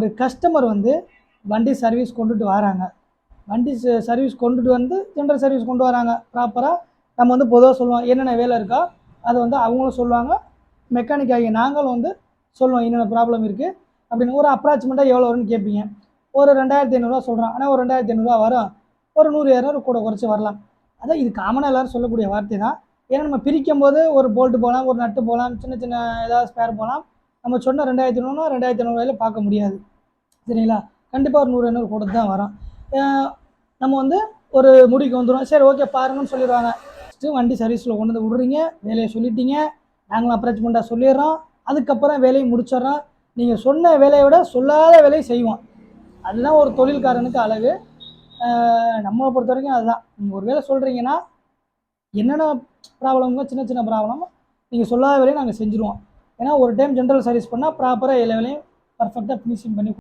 ஒரு கஸ்டமர் வந்து வண்டி சர்வீஸ் கொண்டுட்டு வராங்க. வண்டி சர்வீஸ் கொண்டுட்டு வந்து ஜென்ரல் சர்வீஸ் கொண்டு வராங்க. ப்ராப்பராக நம்ம வந்து பொதுவாக சொல்லுவோம் என்னென்ன வேலை இருக்கோ அதை வந்து அவங்களும் சொல்லுவாங்க. மெக்கானிக் ஆகிய நாங்களும் வந்து சொல்லுவோம் என்னென்ன ப்ராப்ளம் இருக்குது அப்படின்னு. ஒரு அப்ராக்சிமேட்டாக எவ்வளோ வரும்னு கேட்பீங்க. ஒரு 2500 சொல்கிறோம். ஆனால் ஒரு 2500 வரும். ஒரு 100 கூட குறைச்சி வரலாம். அதான் இது காமனாக எல்லோரும் சொல்லக்கூடிய வார்த்தை தான். ஏன்னா நம்ம பிரிக்கும் போது ஒரு போல்ட்டு போகலாம், ஒரு நட்டு போகலாம், சின்ன சின்ன ஏதாவது ஸ்பேர் போகலாம். நம்ம சொன்ன 2500 2500 பார்க்க முடியாது. சரிங்களா? கண்டிப்பாக ஒரு 100 கொடுத்து தான் வரோம். நம்ம வந்து ஒரு முடிக்கு வந்துடும். சரி ஓகே பாருங்கன்னு சொல்லிடுவாங்க. ஃபஸ்ட்டு வண்டி சர்வீஸில் கொண்டு வந்து விட்றீங்க, வேலையை சொல்லிட்டீங்க, நாங்களும் அப்ராச்மெண்ட்டாக சொல்லிடுறோம். அதுக்கப்புறம் வேலையை முடிச்சிடறோம். நீங்கள் சொன்ன வேலையை விட சொல்லாத வேலையை செய்வோம். அதுதான் ஒரு தொழில்காரனுக்கு அழகு. நம்மளை பொறுத்த வரைக்கும் அதுதான். நீங்கள் ஒரு வேலை சொல்கிறீங்கன்னா என்னென்ன ப்ராப்ளமோ சின்ன சின்ன ப்ராப்ளமோ நீங்கள் சொல்லாத வேலையை நாங்கள் செஞ்சுருவோம். ஏன்னா ஒரு டைம் ஜென்ரல் சர்வீஸ் பண்ணால் ப்ராப்பராக எல்லா வேலையும் பர்ஃபெக்டாக ஃபினிஷிங் பண்ணி